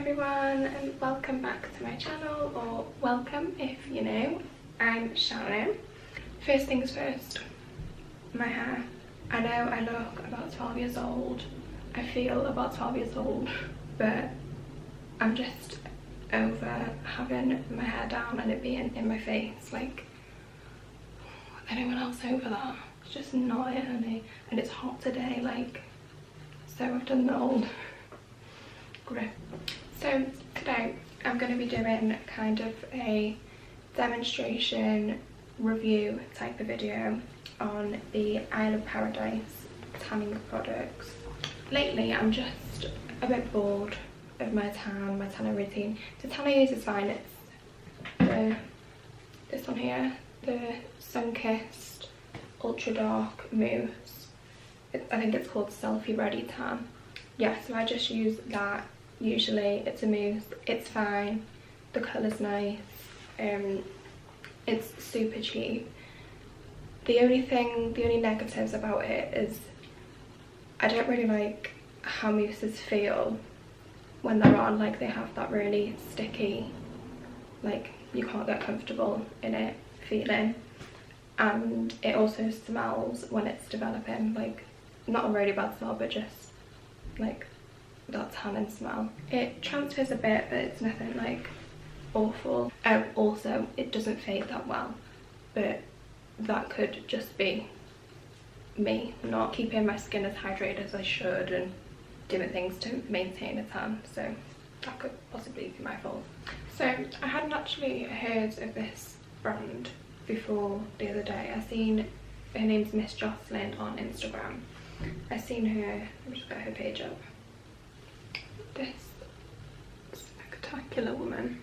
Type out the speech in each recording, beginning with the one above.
everyone and welcome back to my channel, or welcome if you're new. I'm Shannon. First things first, my hair. I know I look about 12 years old, I feel about 12 years old, but I'm just over having my hair down and it being in my face. Like, anyone else over that? It's just not it, honey. And it's hot today, like, so I've done the old grip. So today I'm going to be doing kind of a demonstration review type of video on the Isle of Paradise tanning products. Lately I'm just a bit bored of my tanning routine. The tan I use is fine. It's this one here, the Sun-Kissed Ultra Dark Mousse. I think it's called Selfie Ready Tan. Yeah, so I just use that. Usually it's a mousse, it's fine, the colour's nice, it's super cheap. The only negatives about it is I don't really like how mousses feel when they're on. Like, they have that really sticky, like, you can't get comfortable in it feeling, and it also smells when it's developing, like, not a really bad smell, but just like that tannin smell. It transfers a bit, but it's nothing like awful. Also it doesn't fade that well, but that could just be me not keeping my skin as hydrated as I should and doing things to maintain a tan, so that could possibly be my fault. So I hadn't actually heard of this brand before the other day. I seen her name's Miss Jocelyn on Instagram. I seen her, let me just get her page up. This spectacular woman.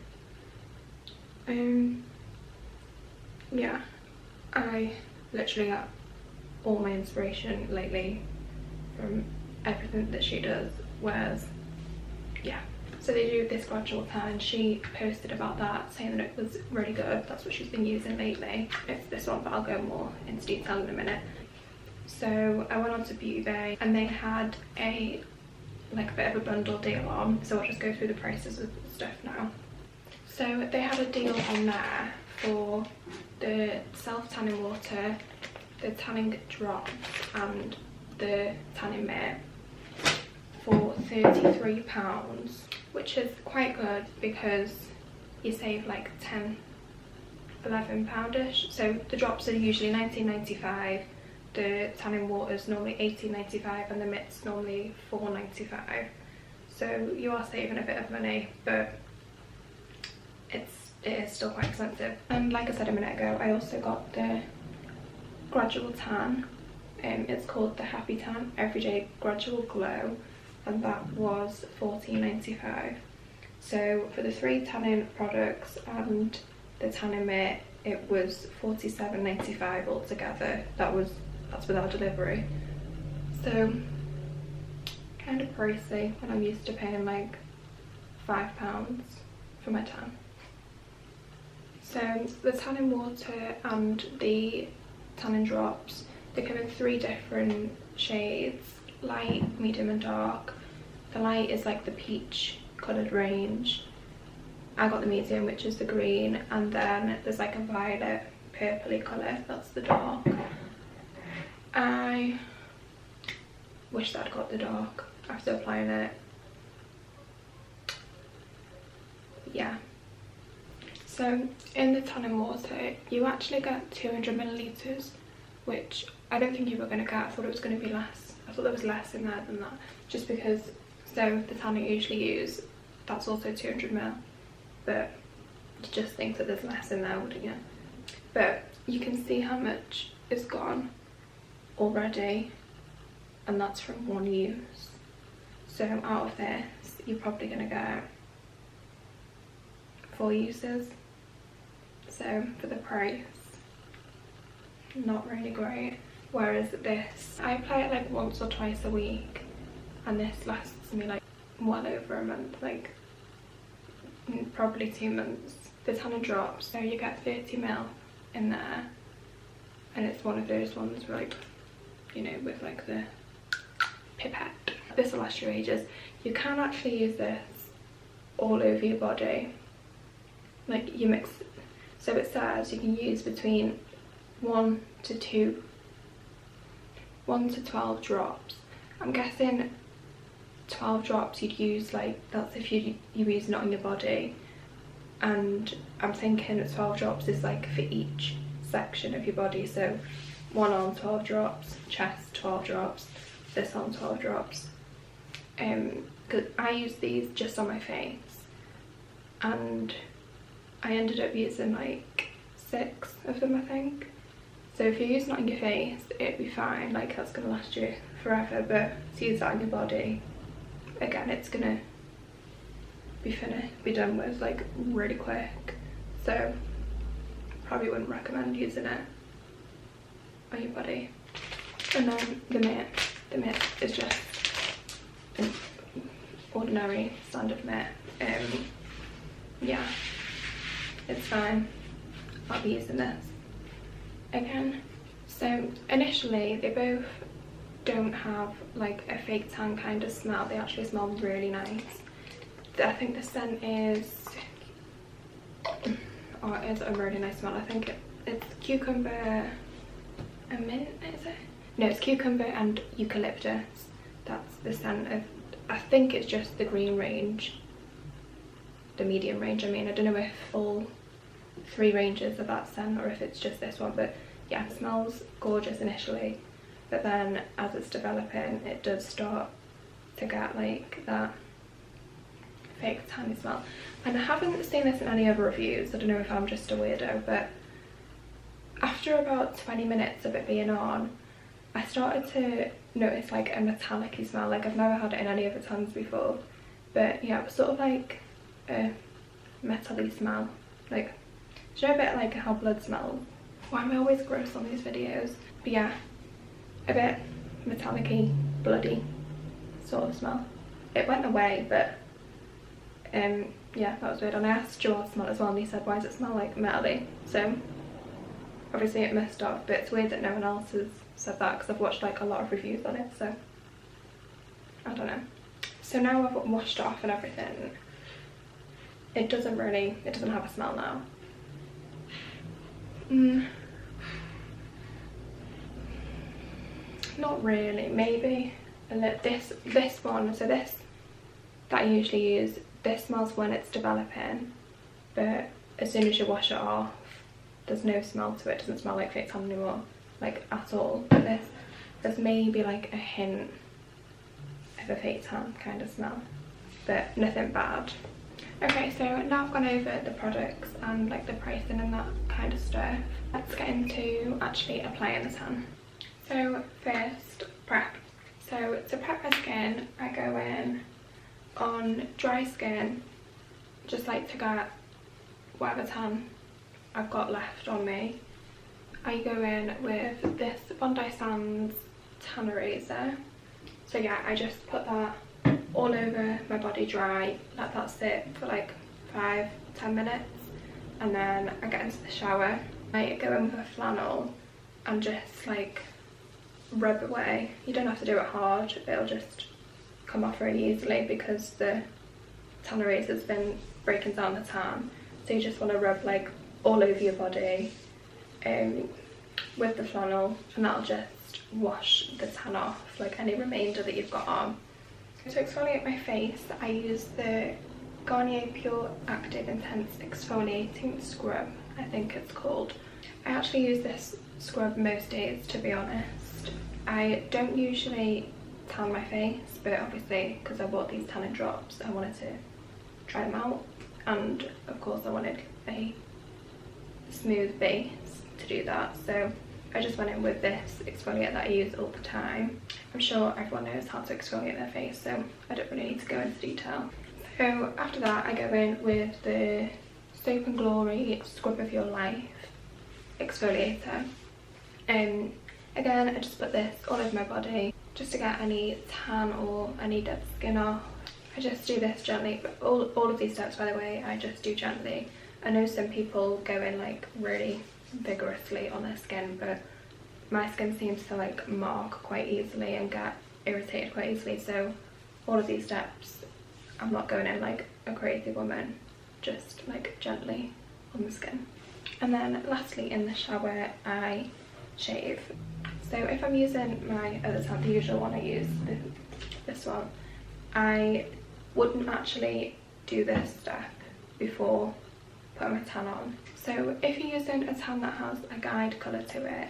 Yeah, I literally got all my inspiration lately from everything that she does, whereas, yeah. So they do this gradual tan. She posted about that, saying that it was really good. That's what she's been using lately. It's this one, but I'll go more into detail in a minute. So I went on to Beauty Bay and they had a bit of a bundle deal on, so I'll just go through the prices of stuff now. So they had a deal on there for the self tanning water, the tanning drops and the tanning mitt for £33, which is quite good because you save like £10–11ish. So the drops are usually £19.95, the tanning water is normally £18.95 and the mitt's normally £4.95. So you are saving a bit of money, but it is still quite expensive. And like I said a minute ago, I also got the gradual tan. It's called the Happy Tan Everyday Gradual Glow, and that was £14.95. So for the 3 tanning products and the tanning mitt, it was £47.95 altogether. That's without delivery. So kind of pricey when I'm used to paying like £5 for my tan. So the tanning water and the tanning drops, they come in 3 different shades: light, medium and dark. The light is like the peach coloured range. I got the medium, which is the green, and then there's like a violet purpley colour, that's the dark. I wish that I'd got the dark after applying it. Yeah. So in the tanning water you actually get 200ml, which I don't think you were going to get. I thought it was going to be less. I thought there was less in there than that, just because, so the tan I usually use, that's also 200ml, but you just think that there's less in there, wouldn't you? But you can see how much is gone already, and that's from one use. So out of this you're probably going to get 4 uses. So for the price, not really great. Whereas this, I apply it like once or twice a week, and this lasts me like well over a month, like probably 2 months. The tanning drops, so you get 30ml in there, and it's one of those ones where, like, you know, with like the pipette. This will last you ages. You can actually use this all over your body. Like you mix, so it says you can use between 1 to 12 drops. I'm guessing 12 drops you'd use, like that's if you're using it on your body, and I'm thinking 12 drops is like for each section of your body. So one arm 12 drops, chest 12 drops, this arm 12 drops. Because I use these just on my face, and I ended up using like 6 of them, I think. So if you're using it on your face, it'd be fine, like that's gonna last you forever, but to use that on your body, again, it's gonna be done with like really quick. So probably wouldn't recommend using it on your body. And then the mitt is just an ordinary standard mitt. Yeah, it's fine. I'll be using this again. So initially they both don't have like a fake tan kind of smell. They actually smell really nice. I think the scent is, oh, it is a really nice smell. I think it's cucumber and mint, is it? No, it's cucumber and eucalyptus. That's the scent of, I think it's just the green range, the medium range. I mean, I don't know if all 3 ranges of that scent or if it's just this one, but yeah, it smells gorgeous initially, but then as it's developing it does start to get like that fake tanny smell. And I haven't seen this in any other reviews, I don't know if I'm just a weirdo, but after about 20 minutes of it being on, I started to notice like a metallic-y smell. Like I've never had it in any other tans before, but yeah, it was sort of like a metal-y smell, like, do you know a bit like how blood smells? Why am I always gross on these videos? But yeah, a bit metallic-y, bloody sort of smell. It went away, but yeah, that was weird. And I asked Joe to smell it as well, and he said, why does it smell like metal-y? So obviously it must have, but it's weird that no one else has said that, because I've watched like a lot of reviews on it, so I don't know. So now I've washed it off and everything, it doesn't have a smell now. Not really, maybe a little. This one, so this that I usually use, this smells when it's developing, but as soon as you wash it off there's no smell to it. It doesn't smell like fake tan anymore, like at all. But there's maybe like a hint of a fake tan kind of smell, but nothing bad. Okay, so now I've gone over the products and like the pricing and that kind of stuff, let's get into actually applying the tan. So first, prep. So to prep my skin, I go in on dry skin, just like to get whatever tan I've got left on me. I go in with this Bondi Sands tan eraser. So yeah, I just put that all over my body dry, let that sit for like 5-10 minutes, and then I get into the shower. I go in with a flannel and just like rub away. You don't have to do it hard, it'll just come off really easily because the tan eraser's been breaking down the tan. So you just want to rub like all over your body with the flannel, and that'll just wash the tan off, like any remainder that you've got on. To exfoliate my face, I use the Garnier Pure Active Intense Exfoliating Scrub, I think it's called. I actually use this scrub most days, to be honest. I don't usually tan my face, but obviously because I bought these tanning drops I wanted to try them out, and of course I wanted a smooth base to do that, so I just went in with this exfoliator that I use all the time. I'm sure everyone knows how to exfoliate their face, so I don't really need to go into detail. So after that I go in with the Soap and Glory Scrub of Your Life exfoliator. Again, I just put this all over my body just to get any tan or any dead skin off. I just do this gently, but all of these steps, by the way, I just do gently. I know some people go in like really vigorously on their skin, but my skin seems to like mark quite easily and get irritated quite easily, so all of these steps I'm not going in like a crazy woman, just like gently on the skin. And then lastly, in the shower I shave. So if I'm using my other tan, the usual one I use, this one, I wouldn't actually do this step before putting my tan on. So if you're using a tan that has a guide colour to it,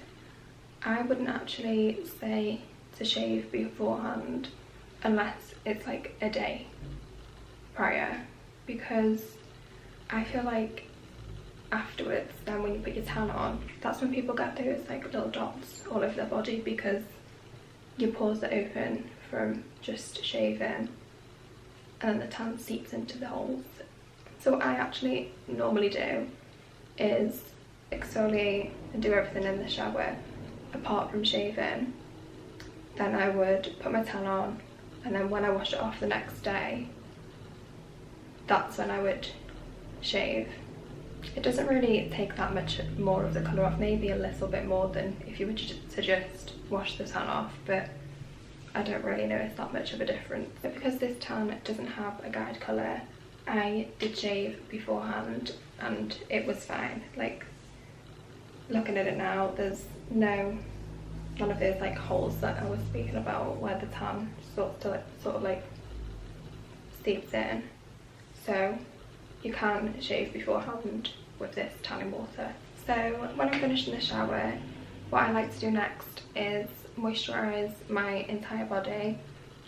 I wouldn't actually say to shave beforehand unless it's like a day prior, because I feel like afterwards, then when you put your tan on, that's when people get those like little dots all over their body, because your pores are open from just shaving and the tan seeps into the holes. So what I actually normally do is exfoliate and do everything in the shower apart from shaving. Then I would put my tan on, and then when I wash it off the next day, that's when I would shave. It doesn't really take that much more of the colour off, maybe a little bit more than if you were to just wash the tan off, but I don't really notice that much of a difference. But because this tan doesn't have a guide colour, I did shave beforehand and it was fine. Like, looking at it now, there's none of those like holes that I was speaking about where the tan sort of like seeps in. So you can shave beforehand with this tanning water. So when I'm finished in the shower, what I like to do next is moisturise my entire body.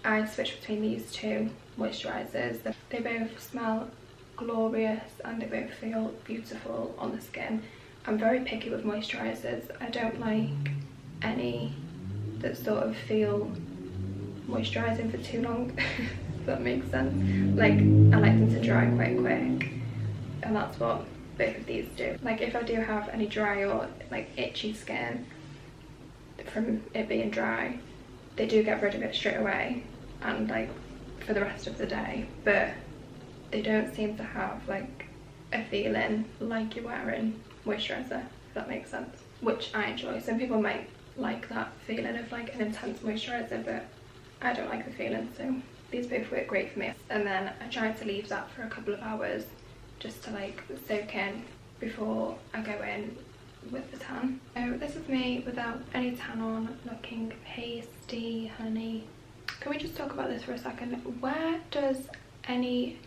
I switch between these two moisturisers. They both smell glorious and they both feel beautiful on the skin. I'm very picky with moisturisers. I don't like any that sort of feel moisturising for too long, if that makes sense. Like, I like them to dry quite quick, and that's what both of these do. Like, if I do have any dry or like itchy skin from it being dry, they do get rid of it straight away and like for the rest of the day, but they don't seem to have like a feeling like you're wearing moisturiser, if that makes sense, which I enjoy. Some people might like that feeling of like an intense moisturiser, but I don't like the feeling, so these both work great for me. And then I try to leave that for a couple of hours just to like soak in before I go in with the tan. So this is me without any tan on, looking pasty, honey. Can we just talk about this for a second? Where does any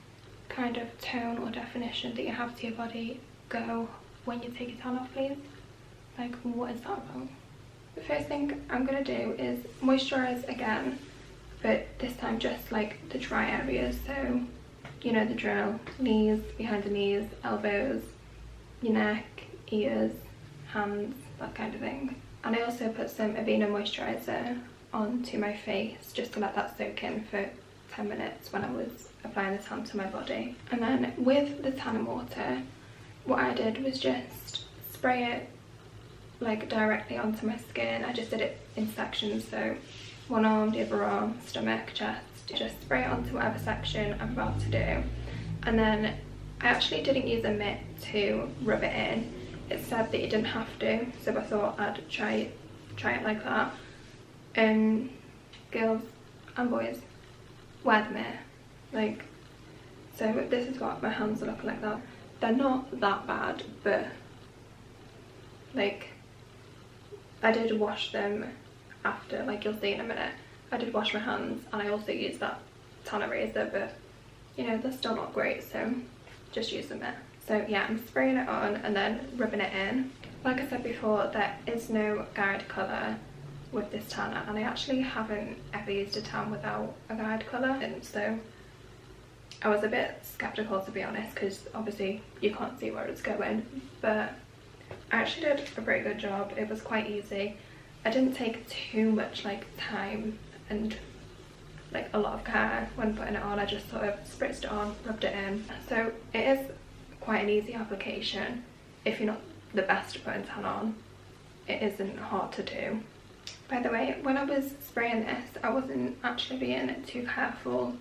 kind of tone or definition that you have to your body go when you take your tan off, please? Like, what is that about? The first thing I'm going to do is moisturise again, but this time just like the dry areas. So, you know the drill: knees, behind the knees, elbows, your neck, ears, hands, that kind of thing. And I also put some Aveeno moisturiser onto my face just to let that soak in for 10 minutes when I was applying the tan to my body. And then with the tanning water, what I did was just spray it like directly onto my skin. I just did it in sections, so one arm, the other arm, stomach, chest. Just spray it onto whatever section I'm about to do. And then I actually didn't use a mitt to rub it in. It said that you didn't have to, so I thought I'd try it like that. Girls and boys, wear the mitt. Like, so this is what my hands are looking like that. They're not that bad, but like, I did wash them after, like you'll see in a minute. I did wash my hands and I also used that tan eraser, but you know, they're still not great, so just use the mitt. So yeah, I'm spraying it on and then rubbing it in. Like I said before, there is no guide colour with this tanner, and I actually haven't ever used a tan without a guide colour, and so I was a bit sceptical, to be honest, because obviously you can't see where it's going, but I actually did a pretty good job. It was quite easy. I didn't take too much like time and like a lot of care when putting it on. I just sort of spritzed it on, rubbed it in. So it is quite an easy application. If you're not the best at putting tan on, it isn't hard to do. By the way, when I was spraying this, I wasn't actually being too careful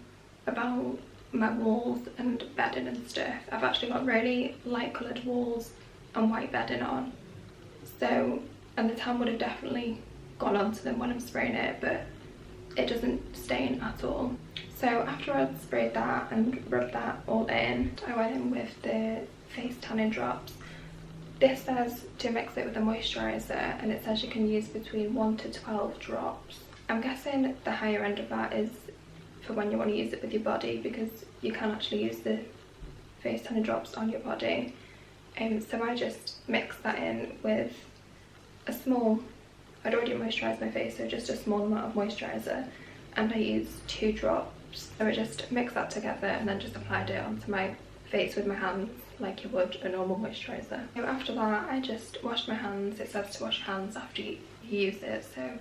about my walls and bedding and stuff. I've actually got really light coloured walls and white bedding on, so, and the tan would have definitely gone onto them when I'm spraying it, but it doesn't stain at all. So after I'd sprayed that and rubbed that all in, I went in with the face tanning drops. This says to mix it with a moisturiser, and it says you can use between 1 to 12 drops. I'm guessing the higher end of that is for when you want to use it with your body, because you can actually use the face tanning drops on your body. So I just mixed that in with a small, I'd already moisturised my face, so just a small amount of moisturiser, and I used 2 drops. So I just mixed that together and then just applied it onto my face with my hands like you would a normal moisturiser. So after that I just washed my hands. It says to wash your hands after you use it, so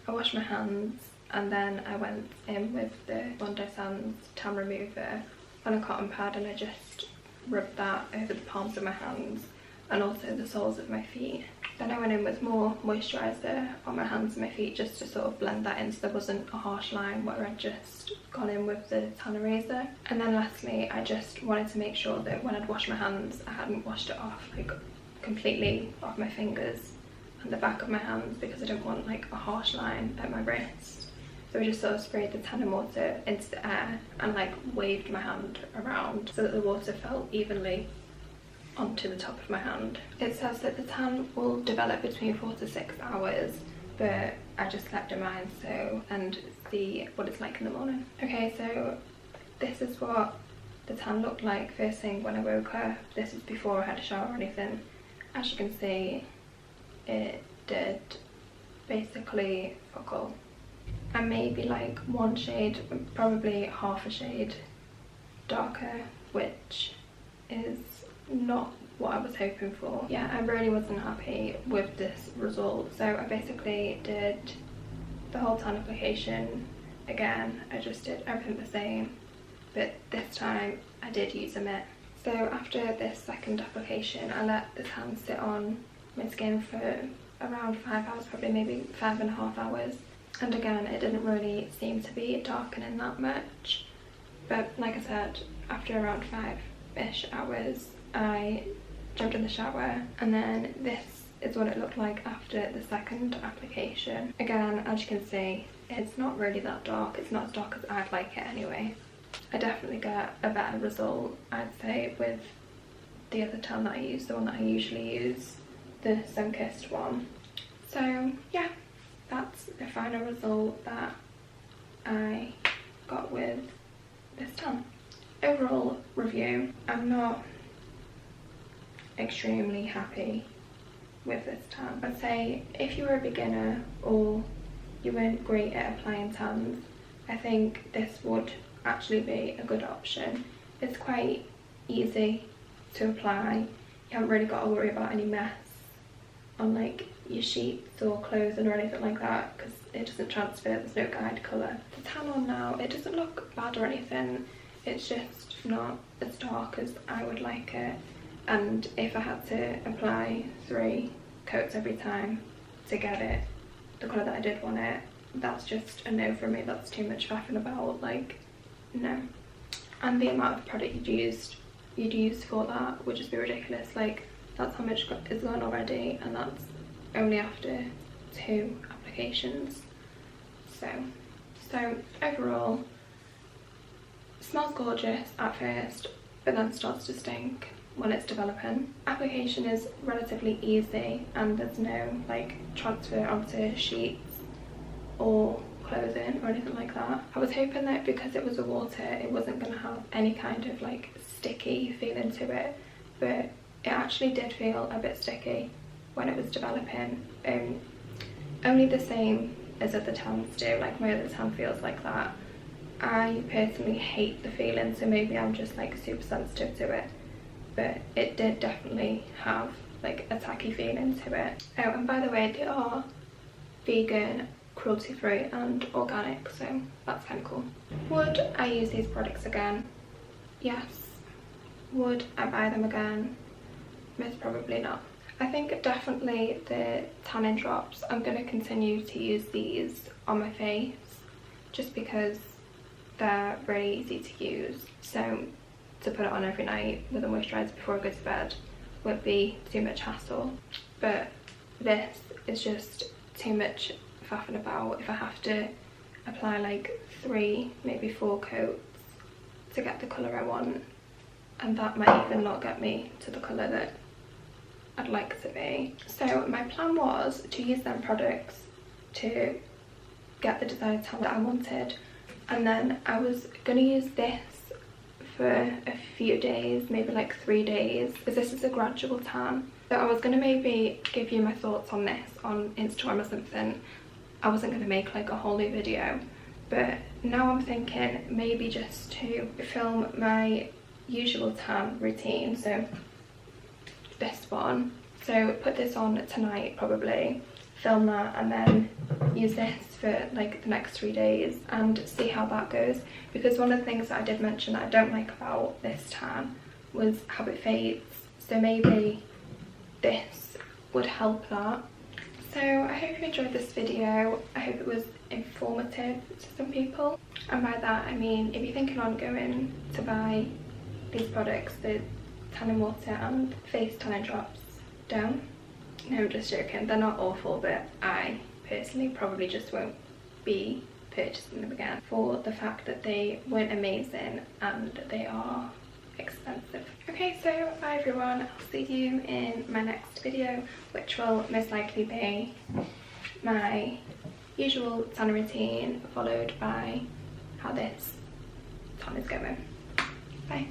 I washed my hands and then I went in with the Bondi Sands tan remover on a cotton pad, and I just rubbed that over the palms of my hands and also the soles of my feet. Then I went in with more moisturiser on my hands and my feet just to sort of blend that in so there wasn't a harsh line where I'd just gone in with the tan eraser. And then lastly, I just wanted to make sure that when I'd washed my hands, I hadn't washed it off like completely off my fingers and the back of my hands, because I didn't want like a harsh line at my wrist. So I just sort of sprayed the tanning water into the air and like waved my hand around so that the water fell evenly onto the top of my hand. It says that the tan will develop between 4 to 6 hours, but I just slept in mine and see what it's like in the morning. Okay, so this is what the tan looked like first thing when I woke up. This is before I had a shower or anything. As you can see, it did basically fuck all. And maybe like one shade, probably half a shade darker, which is not what I was hoping for. Yeah, I really wasn't happy with this result. So I basically did the whole tan application again. I just did everything the same, but this time I did use a mitt. So after this second application, I let the tan sit on my skin for around 5 hours, probably maybe 5.5 hours. And again, it didn't really seem to be darkening that much. But like I said, after around 5-ish hours, I jumped in the shower, and then this is what it looked like after the second application. Again, as you can see, it's not really that dark. It's not as dark as I'd like it anyway. I definitely get a better result, I'd say, with the other tan that I use, the one that I usually use, the sun-kissed one. So yeah, that's the final result that I got with this tan. Overall review, I'm not extremely happy with this tan. I'd say if you were a beginner or you weren't great at applying tans, I think this would actually be a good option. It's quite easy to apply. You haven't really got to worry about any mess on like your sheets or clothing or anything like that, because it doesn't transfer, there's no guide colour. The tan on now, it doesn't look bad or anything, it's just not as dark as I would like it. And if I had to apply 3 coats every time to get it the colour that I did want it, that's just a no for me. That's too much faffing about, like, no. And the amount of product you'd use for that would just be ridiculous. Like, that's how much is gone already, and that's only after 2 applications. So overall, smells gorgeous at first, but then starts to stink when it's developing. Application is relatively easy, and there's no like transfer onto sheets or clothing or anything like that. I was hoping that because it was a water, it wasn't going to have any kind of like sticky feeling to it, but it actually did feel a bit sticky when it was developing. Only the same as other tans do, like my other tan feels like that. I personally hate the feeling, so maybe I'm just like super sensitive to it, but it did definitely have like a tacky feeling to it. Oh, and by the way, they are vegan, cruelty free and organic, so that's kind of cool. Would I use these products again? Yes. Would I buy them again? Most probably not. I think definitely the tanning drops, I'm going to continue to use these on my face just because they're really easy to use. So to put it on every night with a moisturiser before I go to bed would be too much hassle. But this is just too much faffing about. If I have to apply like 3, maybe 4 coats to get the colour I want, and that might even not get me to the colour that I'd like to be. So my plan was to use them products to get the desired tan that I wanted, and then I was gonna use this for a few days, maybe like 3 days, because this is a gradual tan. So I was gonna maybe give you my thoughts on this on Instagram or something. I wasn't gonna make like a whole new video, but now I'm thinking maybe just to film my usual tan routine. So this one, so put this on tonight probably, film that, and then use this for like the next 3 days and see how that goes. Because one of the things that I did mention that I don't like about this tan was how it fades, so maybe this would help that. So I hope you enjoyed this video. I hope it was informative to some people, and by that I mean if you're thinking on going to buy these products, the tanning water and face tanning drops, don't. No, I'm just joking, they're not awful, but I personally probably just won't be purchasing them again for the fact that they weren't amazing and they are expensive. Okay, so bye everyone, I'll see you in my next video, which will most likely be my usual tan routine followed by how this tan is going. Bye.